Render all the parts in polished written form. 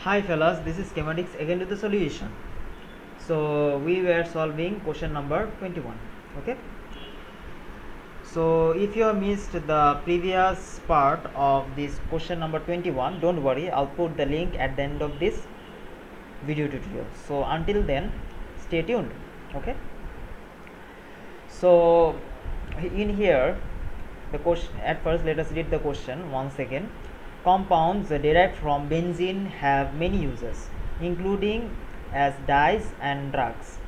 Hi fellas, this is Chemaddicts again with the solution. So we were solving question number 21. Okay. So if you have missed the previous part of this question number 21, don't worry, I'll put the link at the end of this video tutorial. So until then, stay tuned. Okay. So in here, the question at first, let us read the question once again. Compounds derived from benzene have many uses, including as dyes and drugs.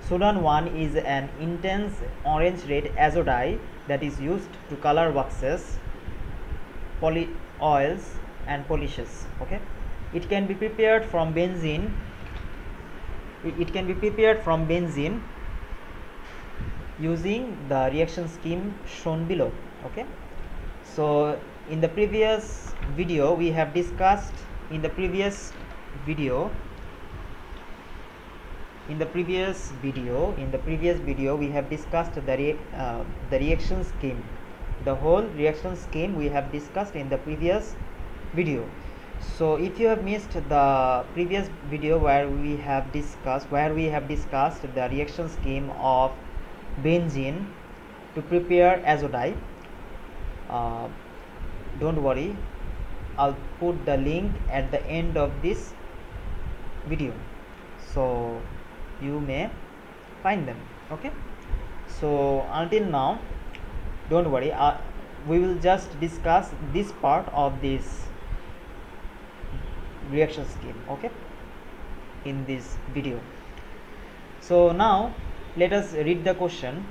Sudan 1 is an intense orange red azo dye that is used to color waxes, poly oils and polishes. Okay, it can be prepared from benzene. It can be prepared from benzene using the reaction scheme shown below. Okay, so in the previous video we have discussed in the previous video we have discussed the reaction scheme. The whole reaction scheme we have discussed in the previous video. So if you have missed the previous video where we have discussed the reaction scheme of benzene to prepare azo dye, don't worry, I'll put the link at the end of this video so you may find them. Okay, so until now, don't worry, we will just discuss this part of this reaction scheme, okay, in this video. So now let us read the question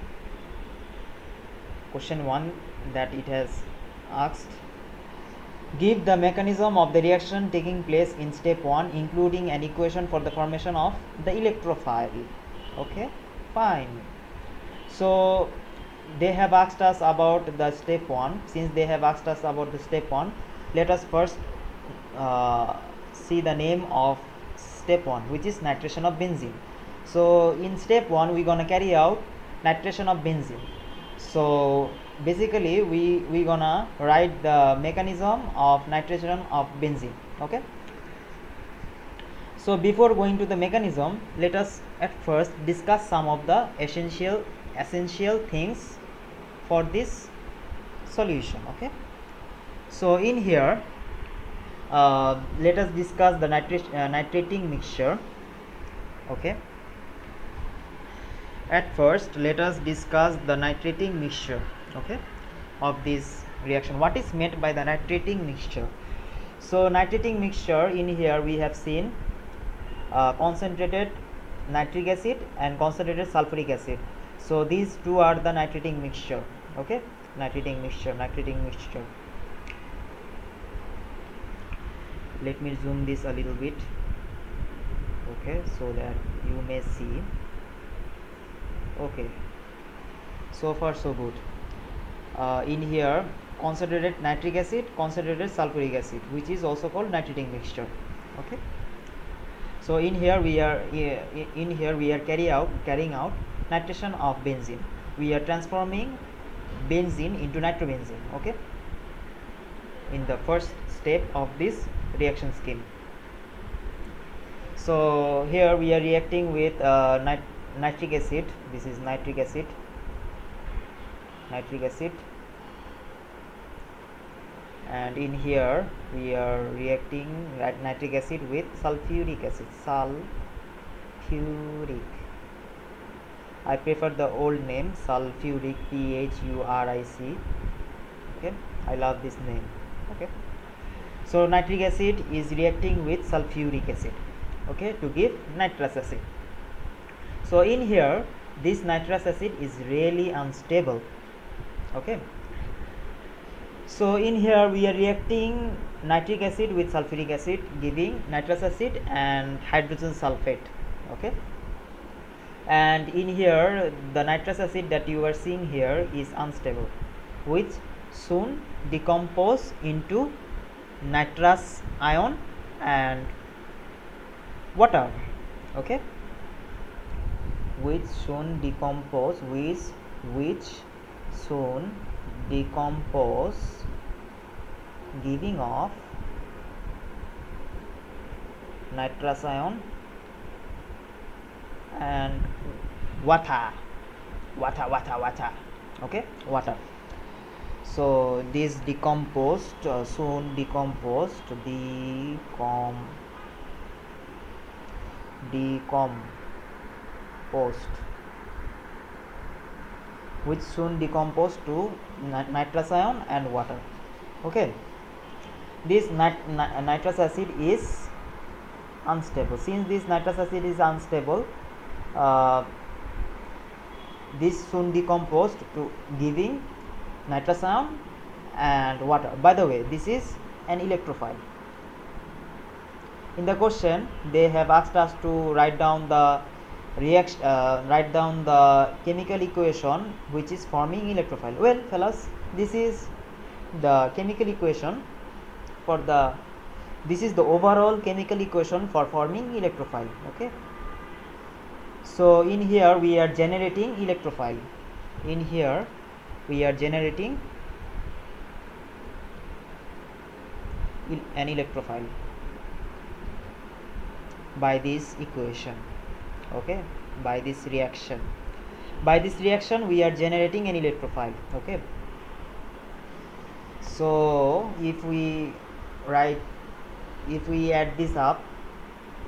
1 that it has asked. Give the mechanism of the reaction taking place in step 1, including an equation for the formation of the electrophile. Okay, fine. So they have asked us about the step 1. Since they have asked us about the step 1, let us first see the name of step 1, which is nitration of benzene. So in step 1 we're gonna carry out nitration of benzene. So basically we gonna write the mechanism of nitration of benzene. Okay, so before going to the mechanism, let us at first discuss some of the essential things for this solution. Okay, so in here let us discuss the nitrating mixture. Okay, at first let us discuss the nitrating mixture, okay, of this reaction. What is meant by the nitrating mixture? So nitrating mixture, in here we have seen concentrated nitric acid and concentrated sulfuric acid. So these two are the nitrating mixture. Okay, nitrating mixture. Let me zoom this a little bit, okay, so that you may see. Okay, so far so good. In here, concentrated nitric acid, concentrated sulfuric acid, which is also called nitrating mixture. Okay, so in here we are carrying out nitration of benzene. We are transforming benzene into nitrobenzene. Okay, in the first step of this reaction scheme. So here we are reacting with nitric acid. This is nitric acid, and in here we are reacting nitric acid with sulfuric acid. I prefer the old name sulfuric, PHURIC. Okay, I love this name. Okay, so nitric acid is reacting with sulfuric acid, okay, to give nitrous acid. So in here this nitrous acid is really unstable. Okay, so in here we are reacting nitric acid with sulfuric acid, giving nitrous acid and hydrogen sulfate. Okay, and in here the nitrous acid that you are seeing here is unstable, which soon decompose into nitrous ion and water. Okay, which soon decompose giving off nitrous ion and water. Okay, water. So this decomposed, soon decomposed, decomposed, which soon decompose to nitrous ion and water. Okay, this nitrous acid is unstable. Since this nitrous acid is unstable, this soon decomposed to giving nitrous ion and water. By the way, this is an electrophile. In the question, they have asked us to write down the reaction, write down the chemical equation which is forming electrophile. Well, fellas, this is the chemical equation for the, this is the overall chemical equation for forming electrophile. Okay, so in here we are generating electrophile. In here we are generating an electrophile by this equation. Okay, by this reaction we are generating an electrophile. Okay, so if we add this up,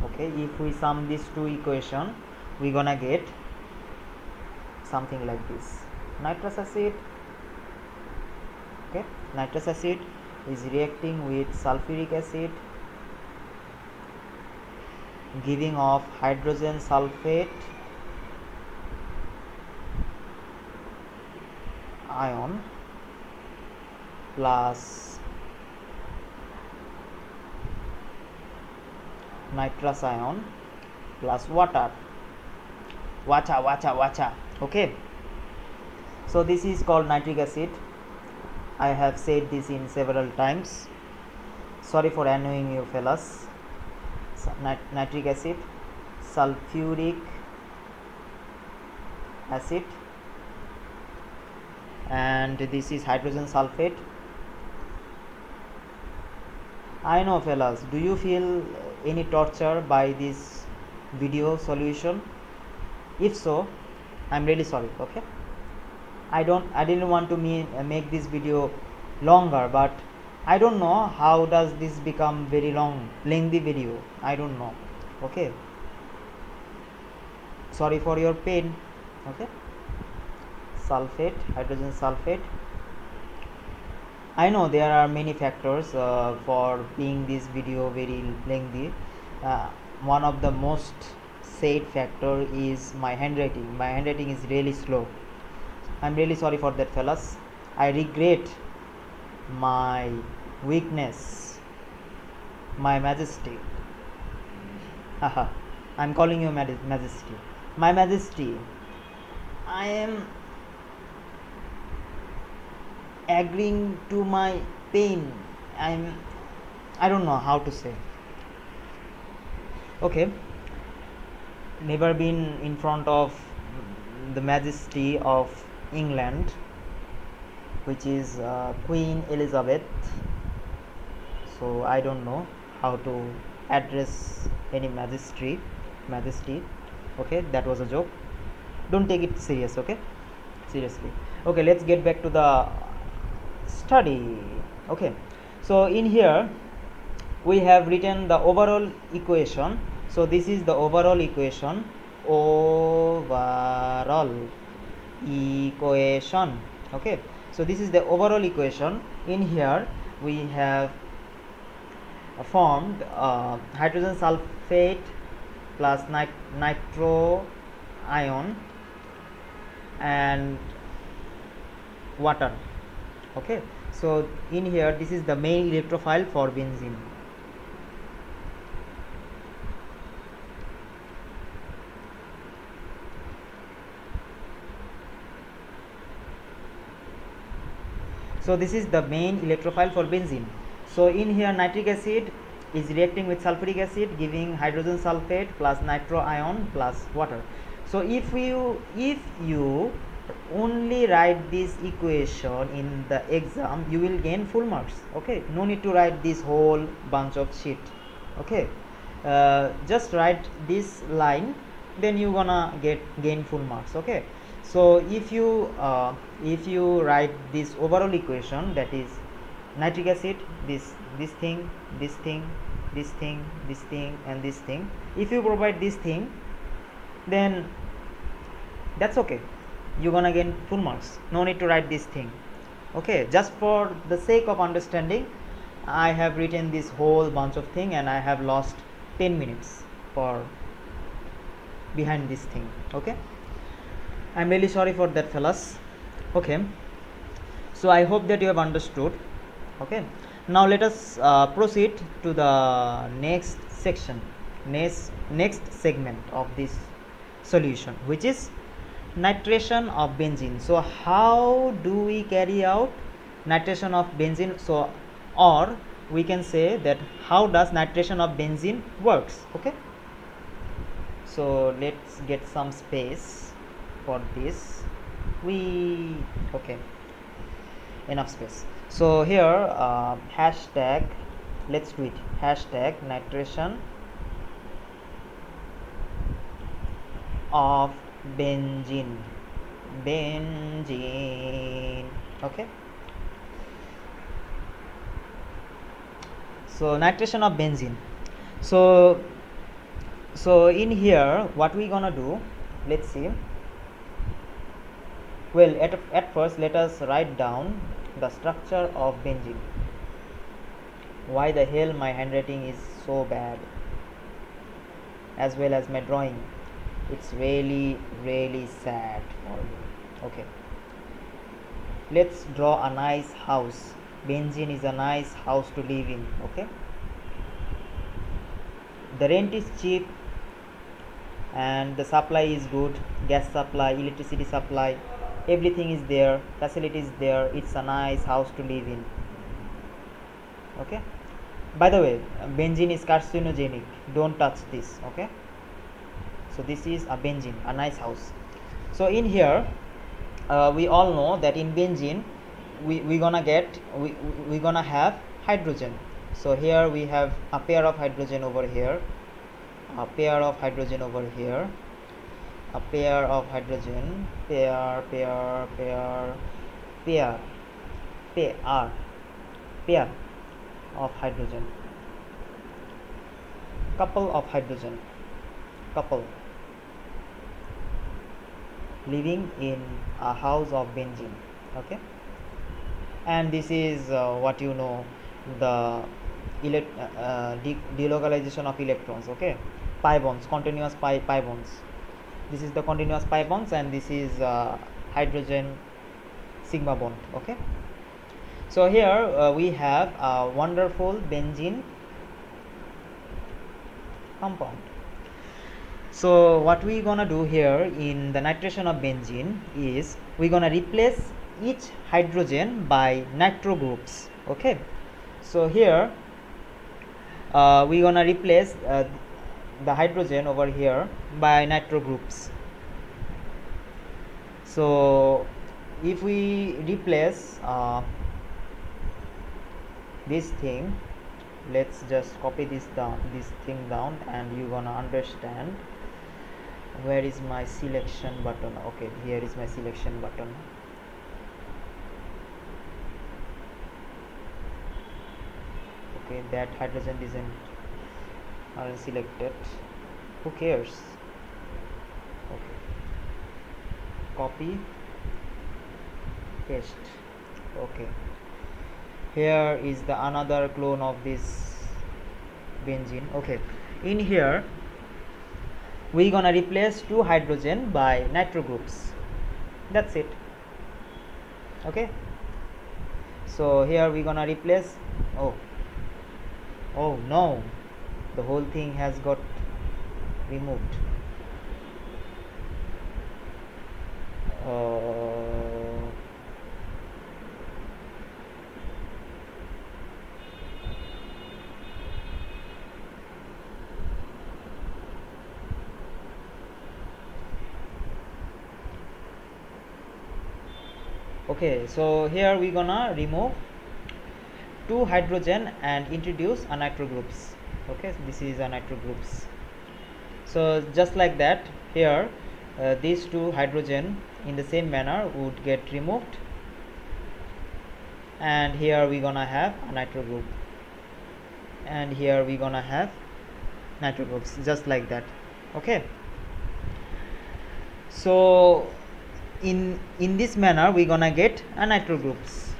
okay, if we sum these two equation, we gonna get something like this. Nitrous acid, okay, nitrous acid is reacting with sulfuric acid, giving off hydrogen sulfate ion plus nitrous ion plus water. Okay, so this is called nitric acid. I have said this in several times. Sorry for annoying you fellas. Nitric acid, sulfuric acid, and this is hydrogen sulfate. I know fellas, do you feel any torture by this video solution? If so, I'm really sorry. Okay, I didn't want to make this video longer, but I don't know how does this become very lengthy video. I don't know. Okay, sorry for your pain. Okay, sulfate, hydrogen sulfate. I know there are many factors for being this video very lengthy. One of the most said factor is my handwriting. My handwriting is really slow. I'm really sorry for that fellas. I regret my weakness, my majesty. Haha, I'm calling you majesty. My majesty, I am agreeing to my pain. I don't know how to say. Okay, never been in front of the majesty of England, which is Queen Elizabeth, so I don't know how to address any majesty. Okay, that was a joke, don't take it serious. Okay, seriously. Okay, let's get back to the study. Okay, so in here we have written the overall equation. So this is the overall equation. Okay, so this is the overall equation. In here we have formed hydrogen sulfate plus nitro ion and water. Okay, so in here this is the main electrophile for benzene. So this is the main electrophile for benzene. So in here nitric acid is reacting with sulfuric acid, giving hydrogen sulfate plus nitro ion plus water. So if you only write this equation in the exam, you will gain full marks. Okay, no need to write this whole bunch of shit. Okay, just write this line, then you gonna gain full marks. Okay, so if you write this overall equation, that is nitric acid, this thing, this thing, this thing, this thing, and this thing, if you provide this thing, then that's okay, you're gonna gain full marks. No need to write this thing. Okay, just for the sake of understanding, I have written this whole bunch of thing, and I have lost 10 minutes for behind this thing. Okay, I'm really sorry for that, fellas. Okay, so I hope that you have understood. Okay, now let us proceed to the next section, next segment of this solution, which is nitration of benzene. So how do we carry out nitration of benzene? So, or we can say that how does nitration of benzene works. Okay, so let's get some space for this. Okay, enough space. So here hashtag, let's do it, hashtag nitration of benzene. Okay, so nitration of benzene. So in here what we gonna do, let's see. Well, at first let us write down the structure of benzene. Why the hell my handwriting is so bad, as well as my drawing? It's really sad for you. Okay, let's draw a nice house. Benzene is a nice house to live in. Okay, the rent is cheap and the supply is good. Gas supply, electricity supply, everything is there, facilities there. It's a nice house to live in. Okay, by the way, benzene is carcinogenic, don't touch this. Okay, so this is a benzene, a nice house. So in here we all know that in benzene we gonna have hydrogen. So here we have a pair of hydrogen over here, a pair of hydrogen over here, a pair of hydrogen, pair of hydrogen, couple of hydrogen, couple, living in a house of benzene. Okay, and this is what you know, the delocalization of electrons. Okay, pi bonds, continuous pi bonds. This is the continuous pi bonds, and this is hydrogen sigma bond. Okay, so here we have a wonderful benzene compound. So what we gonna do here in the nitration of benzene is we gonna replace each hydrogen by nitro groups. Okay, so here we gonna replace the hydrogen over here by nitro groups. So if we replace this thing, let's just copy this thing down, and you gonna understand. Where is my selection button? Okay, here is my selection button. Okay, that hydrogen aren't selected. Who cares? Okay, copy, paste. Okay, here is the another clone of this benzene. Okay, in here we gonna replace two hydrogen by nitro groups. That's it. Okay, so here we gonna replace, oh no, the whole thing has got removed. Okay, so here we gonna remove two hydrogen and introduce a nitro groups. Okay, this is a nitro groups. So just like that, here these two hydrogen in the same manner would get removed, and here we gonna have a nitro group, and here we gonna have nitro groups, just like that. Okay, so in this manner we gonna get a nitro groups,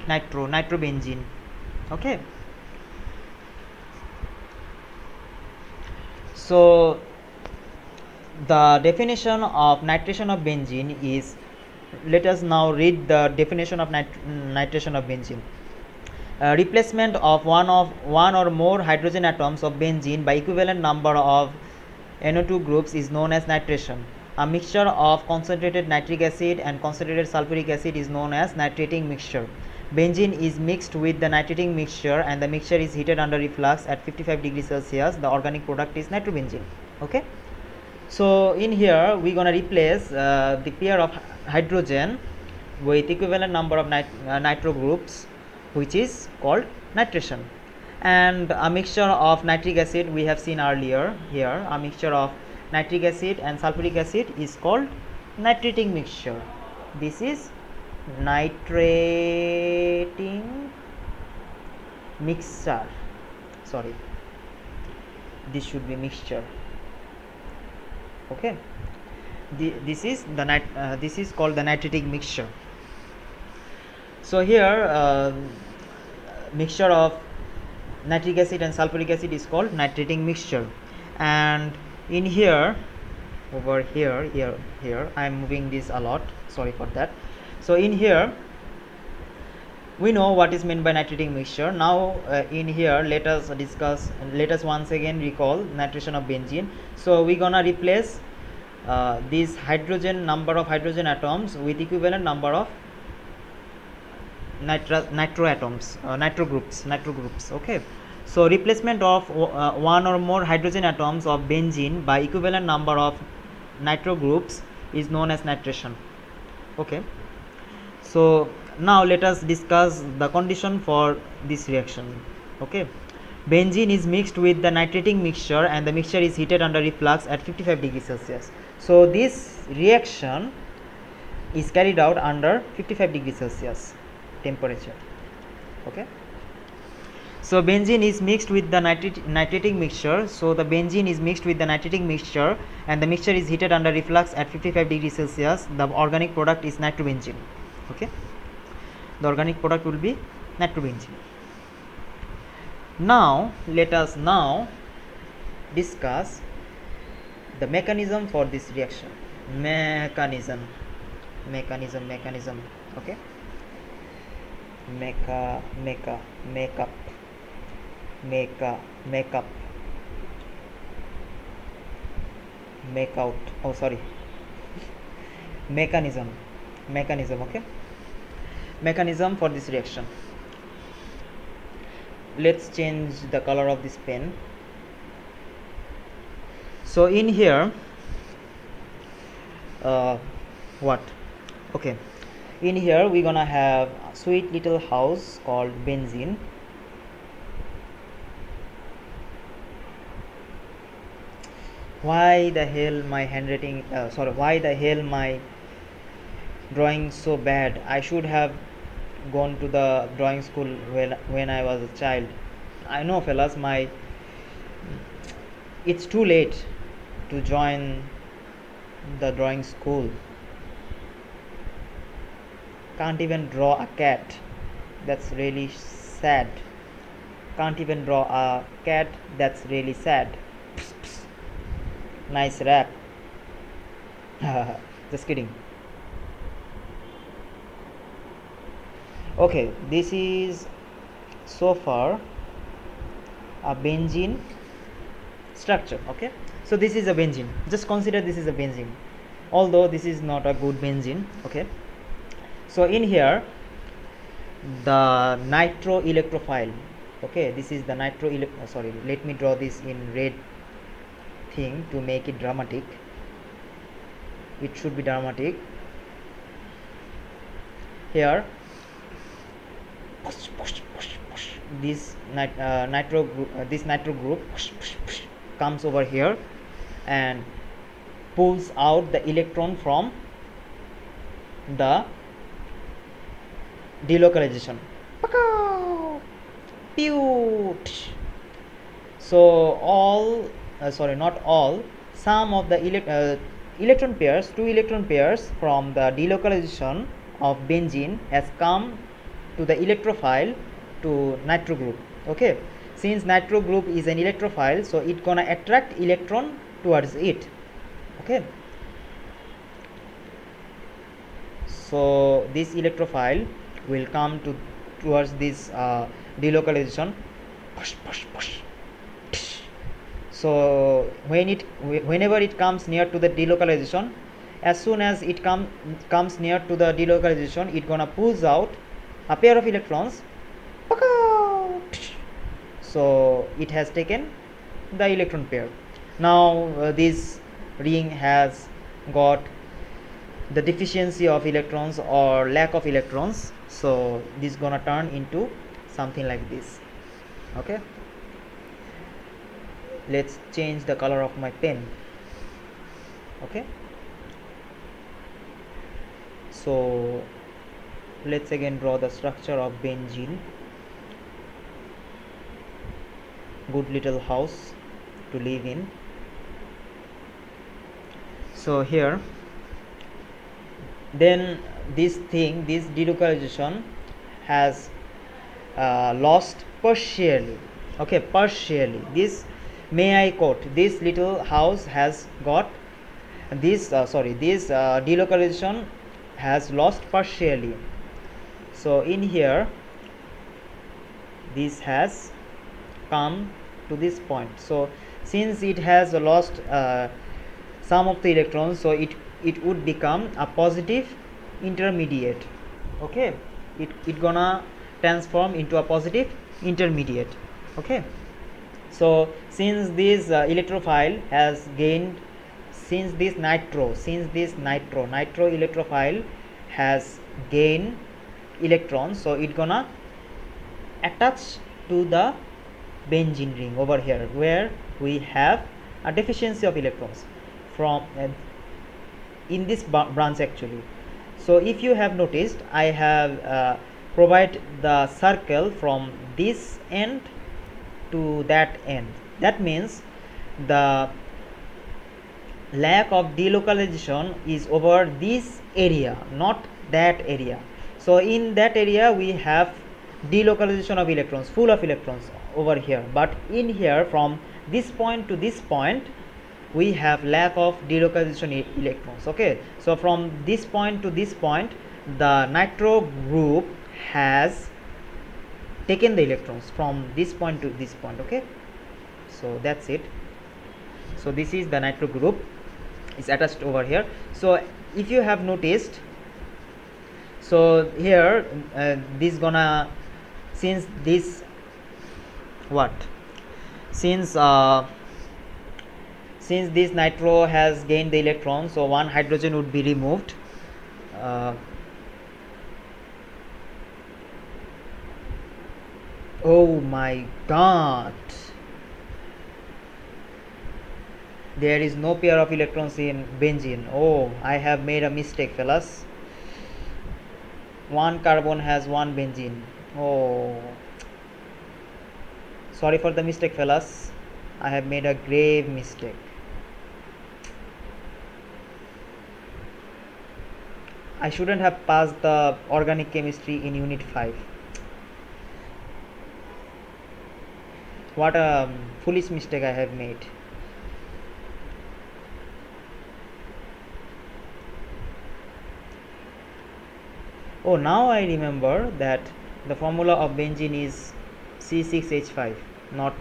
nitro benzene. Okay, so the definition of nitration of benzene is, let us now read the definition of nitration of benzene. Replacement of one or more hydrogen atoms of benzene by equivalent number of NO2 groups is known as nitration. A mixture of concentrated nitric acid and concentrated sulphuric acid is known as nitrating mixture. Benzene is mixed with the nitrating mixture and the mixture is heated under reflux at 55 degrees Celsius. The organic product is nitrobenzene. Okay, so in here we gonna replace the pair of hydrogen with equivalent number of nitro groups, which is called nitration. And a mixture of nitric acid, we have seen earlier here, a mixture of nitric acid and sulphuric acid is called nitrating mixture. This is nitrating mixture, sorry, this should be mixture. Okay, this is called the nitrating mixture. So here mixture of nitric acid and sulphuric acid is called nitrating mixture. And in here, over here, I am moving this a lot, sorry for that. So in here we know what is meant by nitrating mixture. Now in here let us once again recall nitration of benzene. So we gonna replace this number of hydrogen atoms with equivalent number of nitro groups. Okay, so replacement of one or more hydrogen atoms of benzene by equivalent number of nitro groups is known as nitration. Okay, so now let us discuss the condition for this reaction. Okay, benzene is mixed with the nitrating mixture and the mixture is heated under reflux at 55 degrees Celsius. So this reaction is carried out under 55 degrees Celsius temperature. Okay, so benzene is mixed with the nitrating mixture. So the benzene is mixed with the nitrating mixture and the mixture is heated under reflux at 55 degrees Celsius. The organic product is nitrobenzene. Okay, the organic product will be nitrobenzene. Now let us discuss the mechanism for this reaction. Mechanism. Okay, make up make out, oh sorry, mechanism. Okay, mechanism for this reaction. Let's change the color of this pen. So in here okay, in here we gonna have a sweet little house called benzene. Why the hell my handwriting why the hell my drawing so bad? I should have gone to the drawing school when I was a child. I know fellas, it's too late to join the drawing school. Can't even draw a cat. That's really sad. Can't even draw a cat. That's really sad. Psst, psst. Nice rap. Just kidding. Okay, this is so far a benzene structure. Okay, so this is a benzene. Just consider this is a benzene, although this is not a good benzene. Okay, so in here the nitro electrophile. Okay, this is the nitro sorry, let me draw this in red thing to make it dramatic. It should be dramatic. Here this nitro group comes over here and pulls out the electron from the delocalization. So all not all, some of the electron pairs, 2 electron pairs from the delocalization of benzene has come to the electrophile to nitro group. Okay, since nitro group is an electrophile, so it gonna attract electron towards it. Okay, so this electrophile will come towards this delocalization. So whenever it comes near to the delocalization, as soon as it comes near to the delocalization, it gonna pulls out a pair of electrons. So it has taken the electron pair. Now this ring has got the deficiency of electrons or lack of electrons, so this is gonna turn into something like this. Okay, let's change the color of my pen. Okay, so let's again draw the structure of benzene. Good little house to live in. So here, then this delocalization has lost partially. Okay, partially. This, may I quote, this little house has got this this delocalization has lost partially. So in here, this has come to this point. So since it has lost some of the electrons, so it would become a positive intermediate. Okay, it gonna transform into a positive intermediate. Okay, so since this electrophile has gained, since this nitro electrophile has gained electrons, so it gonna attach to the benzene ring over here where we have a deficiency of electrons from in this branch actually. So if you have noticed, I have provided the circle from this end to that end. That means the lack of delocalization is over this area, not that area. So in that area we have delocalization of electrons, full of electrons over here, but in here from this point to this point we have lack of delocalization electrons. Okay, so from this point to this point the nitro group has taken the electrons from this point to this point. Okay, so that's it. So this is the nitro group is attached over here. So if you have noticed, so here this gonna, since this since this nitro has gained the electron, so one hydrogen would be removed. Oh my god, there is no pair of electrons in benzene. Oh, I have made a mistake, fellas. One carbon has one benzene. Oh, sorry for the mistake, fellas. I have made a grave mistake. I shouldn't have passed the organic chemistry in unit 5. What a foolish mistake I have made. Oh, now I remember that the formula of benzene is C6H5, not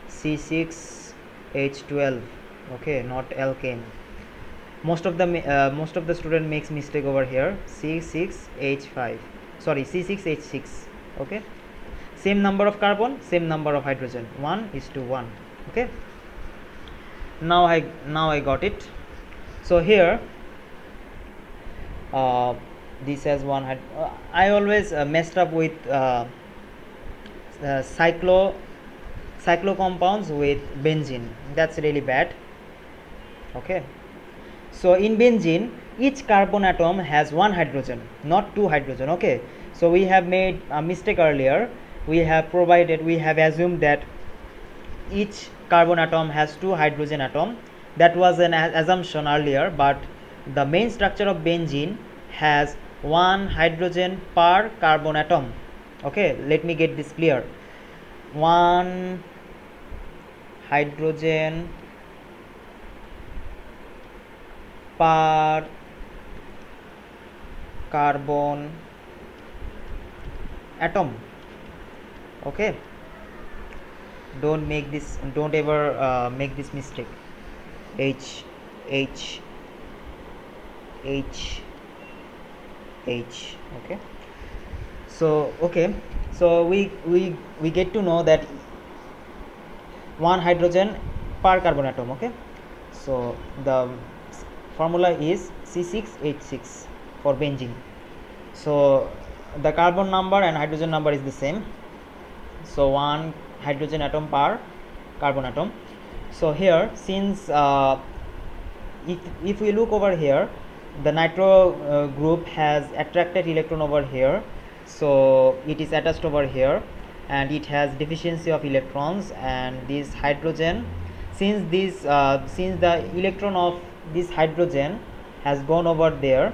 C6H12. Okay, not alkane. Most of the student makes mistake over here. C6H5, sorry, C6H6. Okay, same number of carbon, same number of hydrogen, 1:1. Okay, now I got it. So here this has one I always messed up with cyclo compounds with benzene. That's really bad. Okay, so in benzene each carbon atom has one hydrogen, not two hydrogen. Okay, so we have made a mistake earlier. We have assumed that each carbon atom has two hydrogen atom. That was an assumption earlier, but the main structure of benzene has one hydrogen per carbon atom. Okay, let me get this clear. One hydrogen per carbon atom. Okay, don't ever make this mistake. H okay, so we get to know that one hydrogen per carbon atom. Okay, so the formula is C6H6 for benzene. So the carbon number and hydrogen number is the same, so one hydrogen atom per carbon atom. So here, since if we look over here, the nitro group has attracted electron over here, so it is attached over here and it has deficiency of electrons, and this hydrogen, since the electron of this hydrogen has gone over there,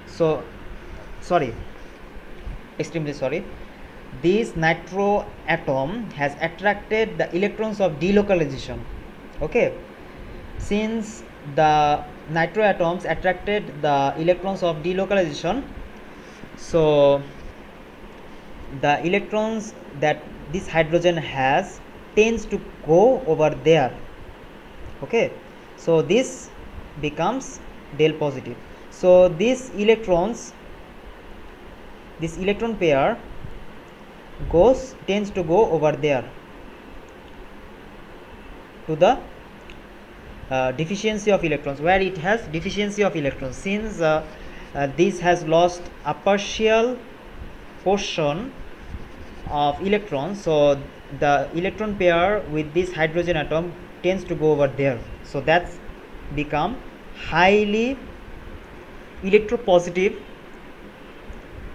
so extremely sorry, this nitro atom has attracted the electrons of delocalization. Okay, since the nitro atoms attracted the electrons of delocalization, so the electrons that this hydrogen has tends to go over there. Okay, so this becomes del positive. So this electron pair tends to go over there to the deficiency of electrons, where it has deficiency of electrons. Since this has lost a partial portion of electrons, so the electron pair with this hydrogen atom tends to go over there, so that's become highly electropositive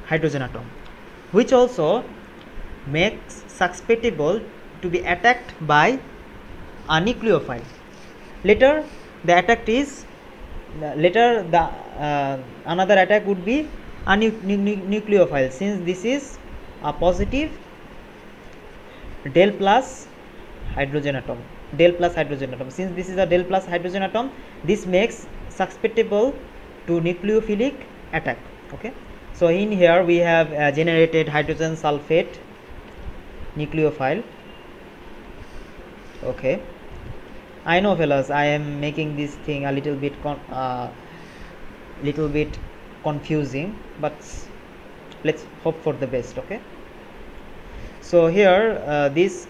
hydrogen atom, which also makes susceptible to be attacked by a nucleophile. Later another attack would be a nucleophile, since this is a positive del plus hydrogen atom. Since this is a del plus hydrogen atom, this makes susceptible to nucleophilic attack. Okay, so in here we have generated hydrogen sulfate nucleophile. Okay, I know fellas, I am making this thing a little bit confusing, but let's hope for the best. Okay, so here this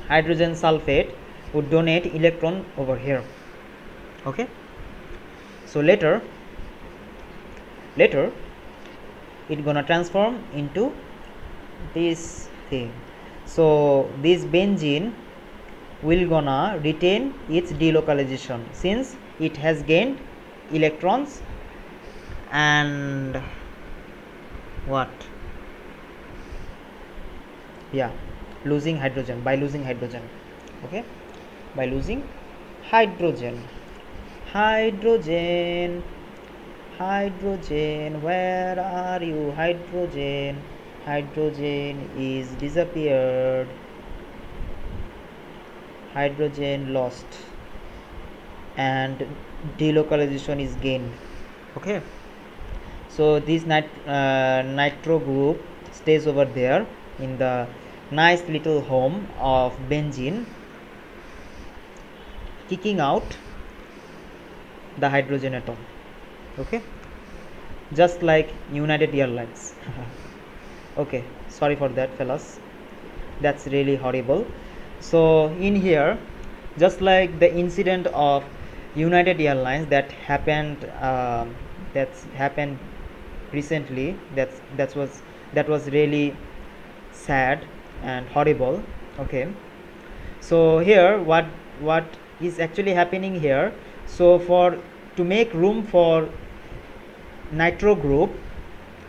hydrogen sulfate would donate electron over here. Okay, so later it gonna transform into this thing. So this benzene will gonna retain its delocalization, since it has gained electrons and losing hydrogen. Okay, by losing hydrogen, where are you? Hydrogen is disappeared, hydrogen lost, and delocalization is gained. Okay, so this nitro group stays over there in the nice little home of benzene, kicking out the hydrogen atom. Okay, just like United Airlines. Okay, sorry for that fellas, that's really horrible. So in here, just like the incident of United Airlines that happened recently, that was really sad. and horrible. Okay, so here what is actually happening here, so for to make room for nitro group,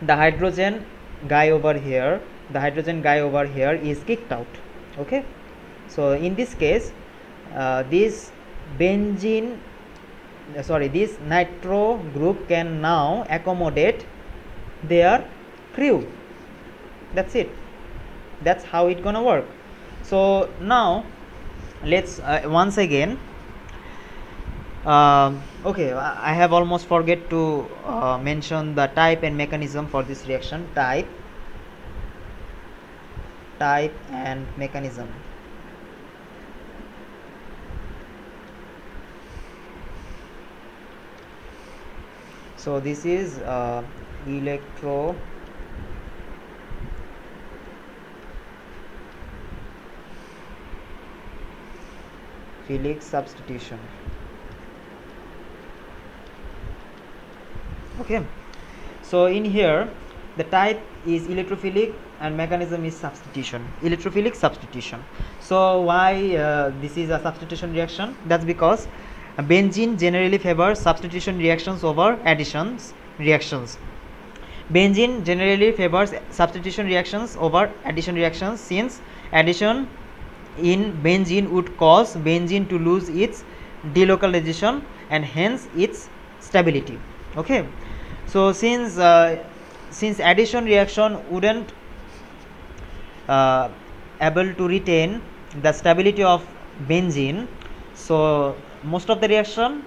the hydrogen guy over here is kicked out. Okay, so in this case this benzene this nitro group can now accommodate their crew. That's it, that's how it gonna work. So now let's once again okay, I have almost forget to mention the type and mechanism for this reaction. Type and mechanism. So this is electrophilic substitution. Okay, so in here the type is electrophilic and mechanism is substitution, electrophilic substitution. So why this is a substitution reaction? That's because benzene generally favors substitution reactions over additions reactions. Benzene generally favors substitution reactions over addition reactions, since addition in benzene would cause benzene to lose its delocalization and hence its stability. Okay, so since addition reaction wouldn't able to retain the stability of benzene, so most of the reaction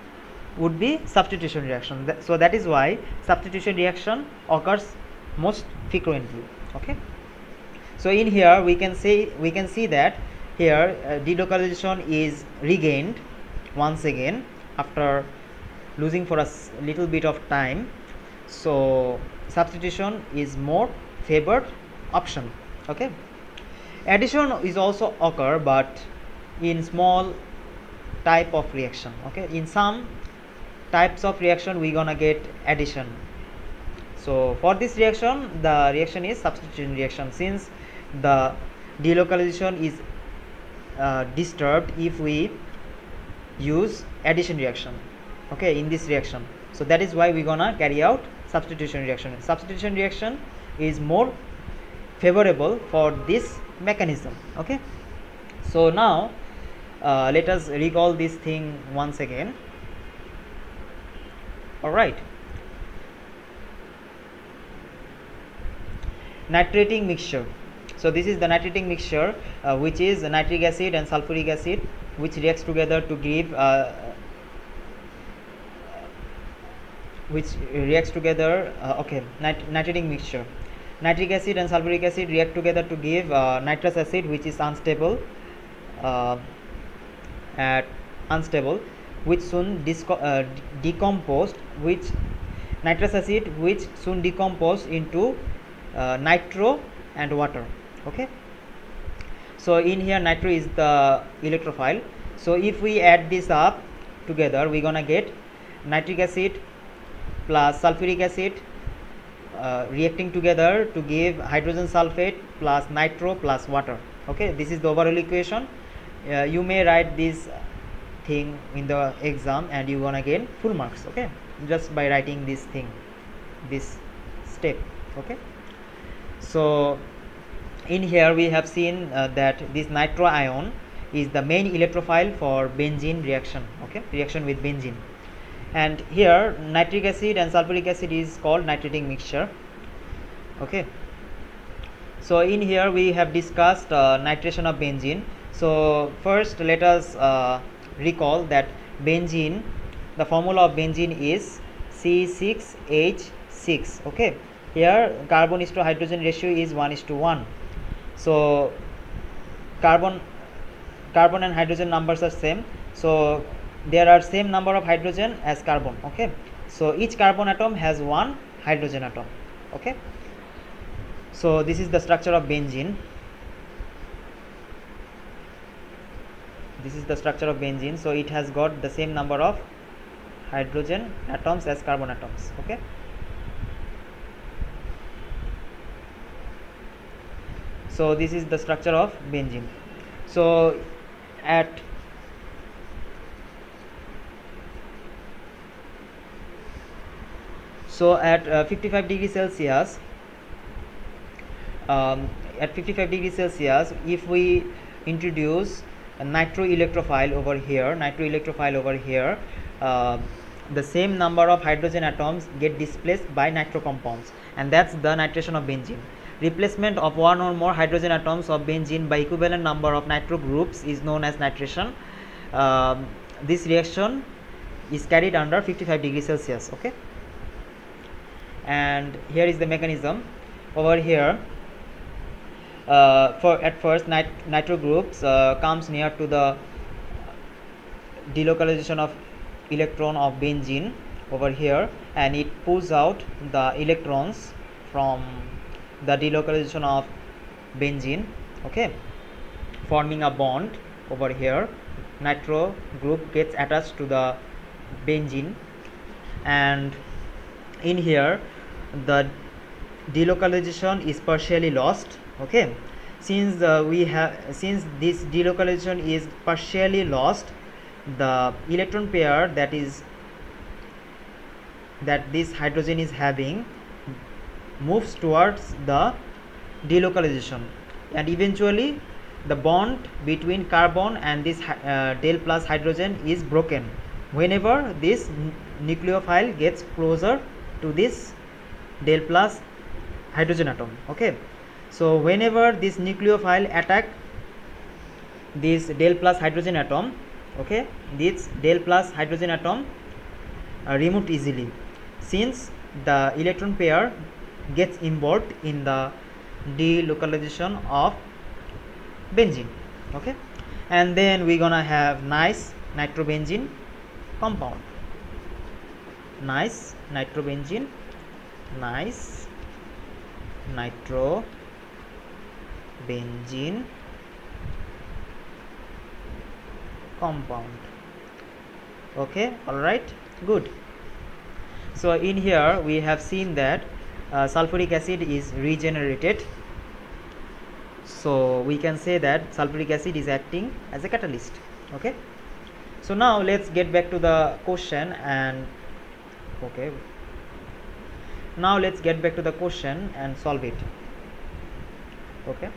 would be substitution reaction. So that is why substitution reaction occurs most frequently. Okay, so in here we can see that here delocalization is regained once again after losing for a little bit of time. So substitution is more favored option. Okay, addition is also occur, but in small type of reaction. Okay, in some types of reaction we gonna get addition. So for this reaction, the reaction is substitution reaction, since the delocalization is disturbed if we use addition reaction. Okay, in this reaction, so that is why we gonna carry out substitution reaction. Substitution reaction is more favorable for this mechanism. Okay, so now let us recall this thing once again. All right, nitrating mixture. So this is the nitrating mixture, which is nitric acid and sulphuric acid, which reacts together to give nitrating mixture. Nitric acid and sulphuric acid react together to give nitrous acid, which is unstable, which soon decomposed, which nitrous acid which soon decomposed into nitro and water. Okay, so in here nitro is the electrophile. So if we add this up together, we gonna get nitric acid plus sulphuric acid reacting together to give hydrogen sulfate plus nitro plus water. Okay, this is the overall equation. You may write this thing in the exam and you gonna gain full marks. Okay, just by writing this thing, this step. Okay, so in here we have seen that this nitro ion is the main electrophile for benzene reaction. Okay, reaction with benzene. And here nitric acid and sulphuric acid is called nitrating mixture. Okay, so in here we have discussed nitration of benzene. So first let us recall that benzene, the formula of benzene is C6H6. Okay, here carbon is to hydrogen ratio is 1:1. So carbon and hydrogen numbers are same, so there are same number of hydrogen as carbon. Okay, so each carbon atom has one hydrogen atom. Okay, so this is the structure of benzene. This is the structure of benzene. So it has got the same number of hydrogen atoms as carbon atoms. Okay, So this is the structure of benzene. So at 55 degrees Celsius, at 55 degrees Celsius, if we introduce a nitroelectrophile over here, the same number of hydrogen atoms get displaced by nitro compounds, and that's the nitration of benzene. Replacement of one or more hydrogen atoms of benzene by equivalent number of nitro groups is known as nitration. This reaction is carried under 55 degrees Celsius. Okay, and here is the mechanism. Over here, for at first nitro groups comes near to the delocalization of electron of benzene over here, and it pulls out the electrons from the delocalization of benzene, okay, forming a bond over here. Nitro group gets attached to the benzene, and in here the delocalization is partially lost. Okay, since this delocalization is partially lost, the electron pair that this hydrogen is having moves towards the delocalization, and eventually the bond between carbon and this del plus hydrogen is broken whenever this nucleophile gets closer to this del plus hydrogen atom. Okay, so whenever this nucleophile attack this del plus hydrogen atom, okay, this del plus hydrogen atom removed easily, since the electron pair gets involved in the delocalization of benzene. Okay, and then we're gonna have nice nitrobenzene compound, nice nitrobenzene, nice nitrobenzene compound. Okay, all right, good. So in here we have seen that sulfuric acid is regenerated, so we can say that sulfuric acid is acting as a catalyst. Okay, so now let's get back to the question and solve it. Okay,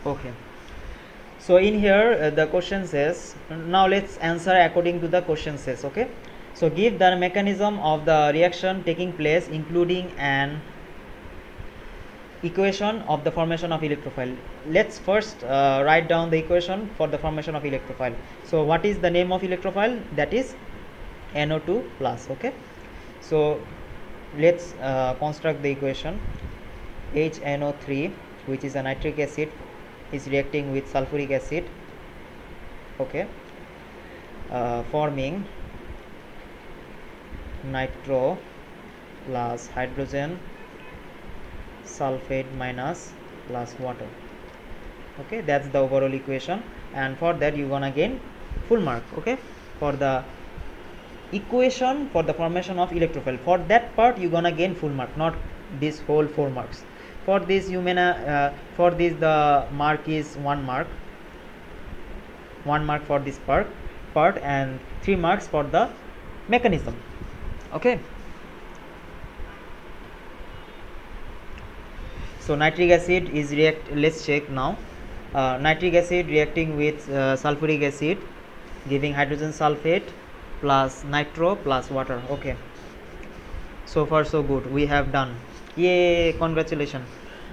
okay, so in here the question says, now let's answer according to the question says. Okay, so give the mechanism of the reaction taking place, including an equation of the formation of electrophile. Let's first write down the equation for the formation of electrophile. So what is the name of electrophile? That is NO2 plus. Okay, so let's construct the equation. HNO3, which is a nitric acid, is reacting with sulfuric acid, okay, forming nitro plus hydrogen sulfate minus plus water. Okay, that's the overall equation, and for that you gonna gain full mark. Okay, for the equation for the formation of electrophile, for that part you gonna gain full mark, not this whole 4 marks. For this you may for this the mark is 1 mark for this part, and 3 marks for the mechanism. Okay, so nitric acid is let's check now. Nitric acid reacting with sulfuric acid, giving hydrogen sulfate plus nitro plus water. Okay, so far so good, we have done. Yay, congratulations.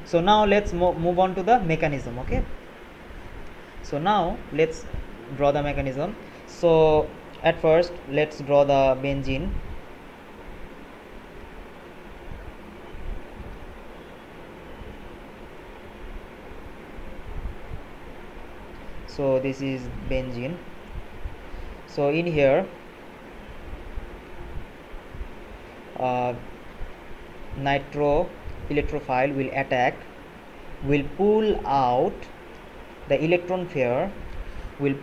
So now let's move on to the mechanism. Okay, so now let's draw the mechanism. So at first let's draw the benzene. So this is benzene. So in here nitro electrophile will attack will pull out the electron pair, will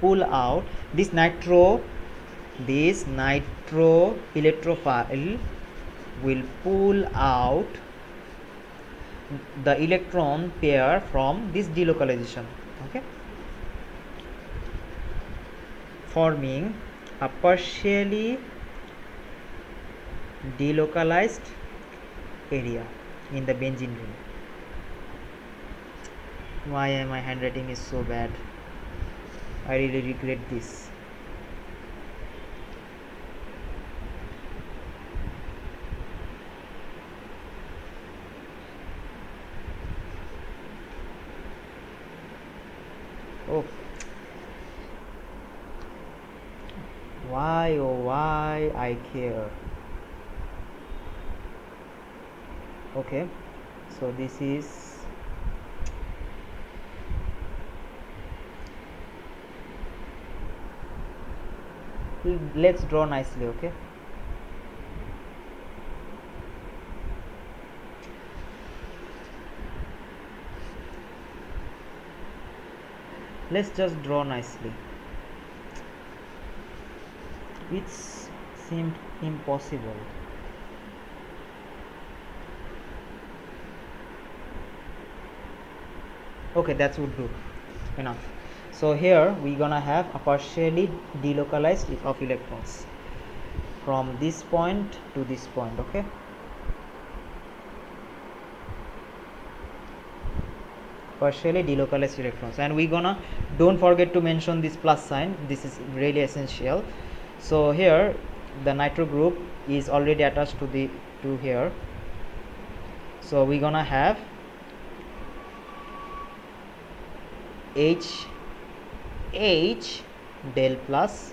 pull out this nitro electrophile will pull out the electron pair from this delocalization, okay, forming a partially delocalized area in the benzene ring. Why my handwriting is so bad? I really regret this. Oh, why, oh why I care. Okay, so this is let's draw nicely, okay. Let's just draw nicely. It seemed impossible. Okay, that would do enough. So here we gonna have a partially delocalized of electrons from this point to this point, okay. Partially delocalized electrons, and we gonna don't forget to mention this plus sign. This is really essential. So here the nitro group is already attached to here, so we gonna have H del plus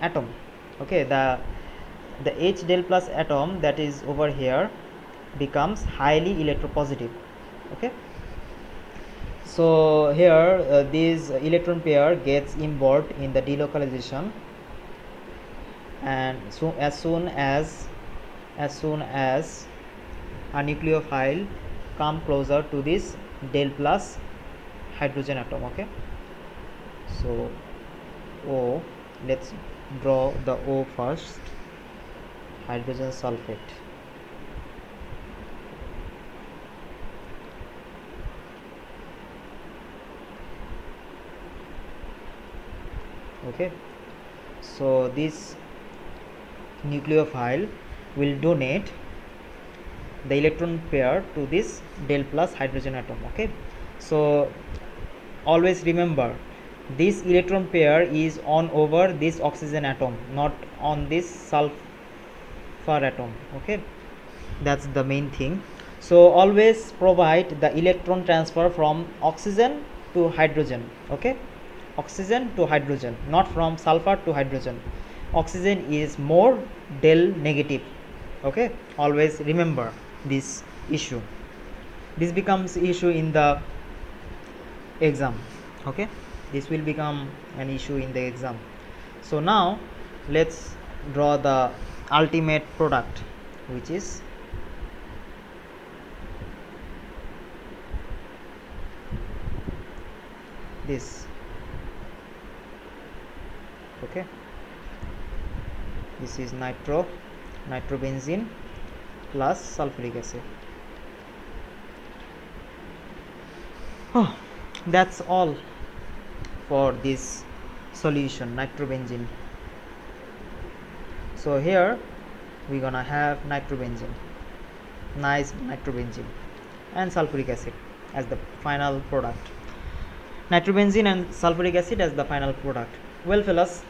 atom, okay. The H del plus atom that is over here becomes highly electropositive, okay. So here this electron pair gets involved in the delocalization, and so as soon as a nucleophile come closer to this del plus hydrogen atom, okay. So O, let's draw the O first, hydrogen sulfate. Okay, so this nucleophile will donate the electron pair to this del plus hydrogen atom, okay. So always remember, this electron pair is on over this oxygen atom, not on this sulfur atom, okay. That's the main thing. So always provide the electron transfer from oxygen to hydrogen, okay. Oxygen to hydrogen, not from sulfur to hydrogen. Oxygen is more del negative, okay. Always remember this issue. This becomes issue in the exam, okay. This will become an issue in the exam. So now let's draw the ultimate product, which is this, okay. This is nitro benzene plus sulfuric acid. Oh, that's all for this solution, nitro benzene. So here we're gonna have nitro benzene, nice nitro benzene, and sulfuric acid as the final product. Nitro benzene and sulfuric acid as the final product. Well fellas,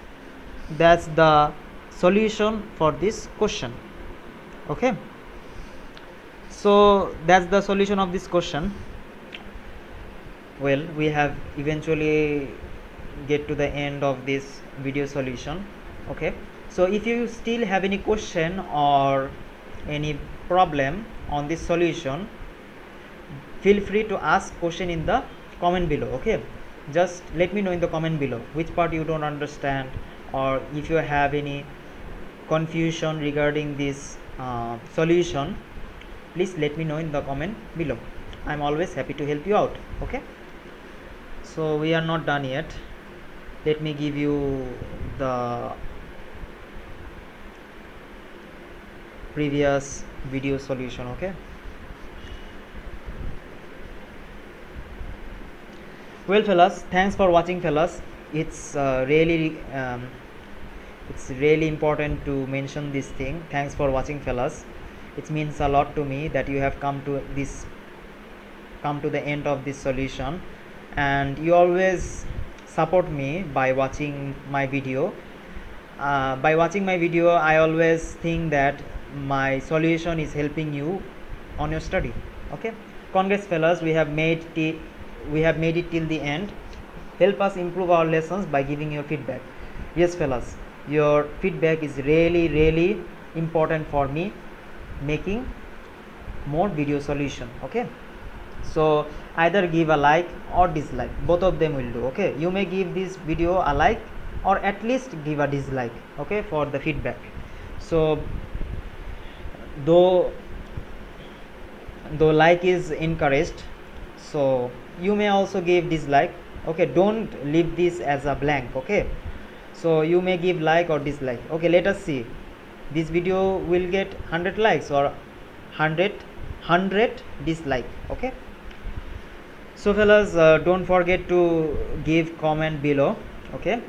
that's the solution for this question, okay. So that's the solution of this question. Well, we have eventually get to the end of this video solution, okay. So if you still have any question or any problem on this solution, feel free to ask question in the comment below, okay. Just let me know in the comment below which part you don't understand, or if you have any confusion regarding this solution, please let me know in the comment below. I'm always happy to help you out. Okay, so we are not done yet. Let me give you the previous video solution. Okay, well fellas, thanks for watching fellas. It's really important to mention this thing. Thanks for watching fellas. It means a lot to me that you have come to the end of this solution, and you always support me by watching my video. By watching my video, I always think that my solution is helping you on your study. Okay, congrats fellas, we have made it till the end. Help us improve our lessons by giving your feedback. Yes fellas, your feedback is really important for me making more video solution. Okay, so either give a like or dislike, both of them will do. Okay, you may give this video a like or at least give a dislike, okay, for the feedback. So though like is encouraged, so you may also give dislike. Okay, don't leave this as a blank. Okay, so you may give like or dislike. Okay, let us see, this video will get 100 likes or 100 dislike. Okay, so fellas, don't forget to give comment below, okay,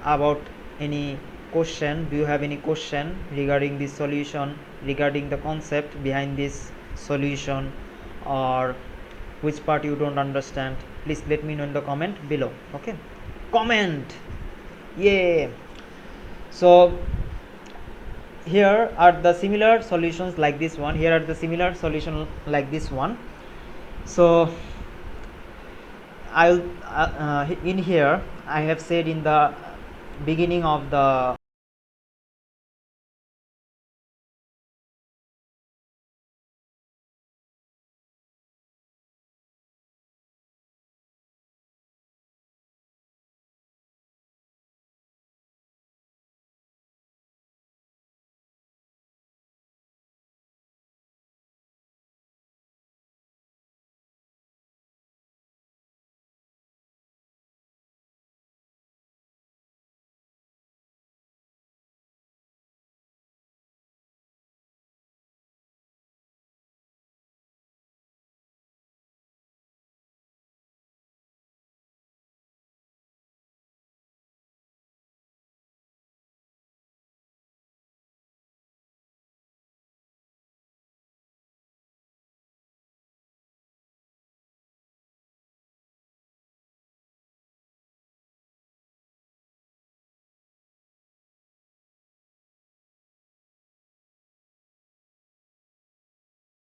about any question. Do you have any question regarding this solution, regarding the concept behind this solution, or which part you don't understand? Please let me know in the comment below. Okay, comment, yeah. So here are the similar solutions like this one. Here are the similar solution like this one. So I'll in here I have said in the beginning of the